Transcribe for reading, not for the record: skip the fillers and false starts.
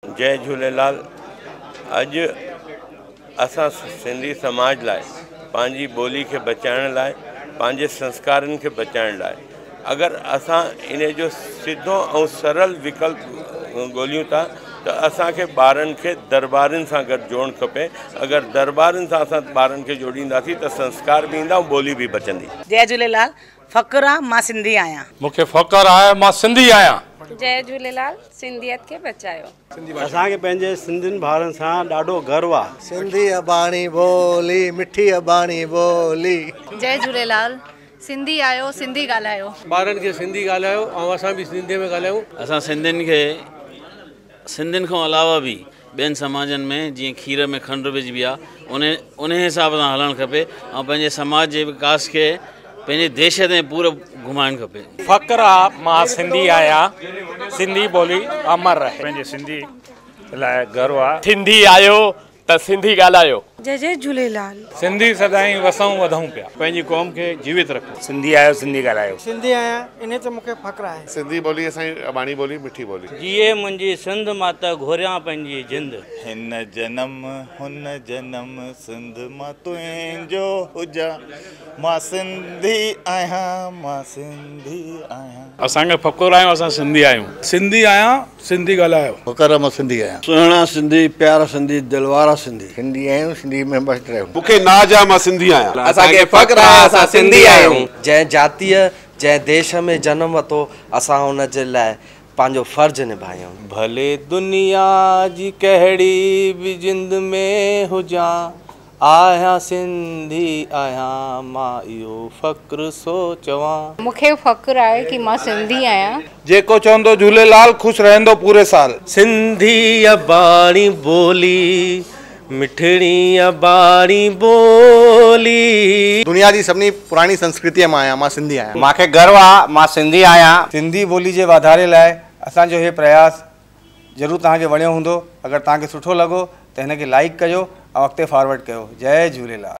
जय झूलेलाल। अॼु असां सिंधी समाज लाइ पंहिंजी ॿोली खे बचाइण लाइ, पंहिंजे संस्कारनि खे बचाइण लाइ अगरि असां इन जो सिधो ऐं सरल विकल्प ॻोल्हियूं था त असांखे ॿारनि खे दरबारनि सां गॾु जोड़णु खपे। अगरि दरबारनि सां असां ॿारनि खे जोड़ींदासीं त संस्कार बि ईंदा ऐं ॿोली बि बचंदी। जय झूलेलाल। फ़ख़्रु आहे मां सिंधी आहियां। मूंखे फ़ख़्रु आहे मां सिंधी आहियां। जय झूलेलाल। सिंधियत खे बचायो। असांखे पंहिंजे सिंधियुनि भाउरनि सां ॾाढो गर्व आहे। सिंधी अबाणी बोली, मिठी अबाणी बोली। जय झूलेलाल। सिंधी आयो, सिंधी ॻाल्हायो। ॿारनि खे सिंधी ॻाल्हायो ऐं असां बि सिंधीअ में ॻाल्हायूं। असां सिंधियुनि खां अलावा बि ॿियनि समाजनि में जीअं खीर में खंडु विझबी आहे उन हिसाब सां हलणु खपे ऐं पंहिंजे समाज जे विकास खे पंहिंजे देश ते पूरो घुमाइणु खपे। फ़ख़्रु आहे मां सिंधी आहियां। सिंधी ॿोली अमर रहे। पंहिंजे सिंधी लाइ गर्व आहे। सिंधी आयो त सिंधी ॻाल्हायो। जय झूलेलाल। सिंधी सदाईं वसूं वधूं पिया। पंहिंजी क़ौम खे जीवित रखो। सिंधी आयो सिंधी ॻाल्हायो। सिंधी आहियां इन ते मूंखे फ़ख़्रु आहे। सिंधी ॿोली असांजी अबाणी ॿोली, मिठी ॿोली। जीए मुंहिंजी सिंध मां त घुरियां पंहिंजी जिंद। हिन जनम हुन जनम सिंध मां तुंहिंजो हुजा। मां सिंधी आहियां, मां सिंधी आहियां। असांखे फ़ख़्रु आहे असां सिंधी आहियूं। सिंधी आहियां, सिंधी ॻाल्हायो। फ़ख़्रु मां सिंधी आहियां। सुहिणा सिंधी, प्यारा सिंधी, दिलवारा सिंधी। सिंधी आहियूं, सिंधी में बसि रहियूं। मूंखे नाज़ आहे मां सिंधी आहियां। असांखे फ़ख़्रु आहे असां सिंधी आहियूं। जंहिं जातीअ जंहिं देश में जनम वरितो असां हुन जे लाइ पंहिंजो फ़र्ज़ु निभायूं। भले दुनिया जी कहिड़ी बि जिंद में हुजां, आहियां सिंधी आहियां, मां इहो फ़ख़्रु सोचवां। मूंखे फ़ख़्रु आहे कि मां सिंधी आहियां। जेको चवंदो झूलेलाल ख़ुशि रहंदो पूरे साल। सिंधी अबाणी बोली, मिठड़ी अबाणी बोली। दुनिया जी सभिनी पुराणी संस्कृतीअ मां आहियां। मां सिंधी आहियां। मूंखे गर्व आहे मां सिंधी आहियां। सिंधी ॿोली जे वाधारे लाइ असांजो इहे प्रयास ज़रूरु तव्हांखे वणियो हूंदो। अगरि तव्हांखे सुठो लॻो त हिन खे लाइक कजो ऐं अॻिते फॉरवर्ड कयो। जय झूलेलाल।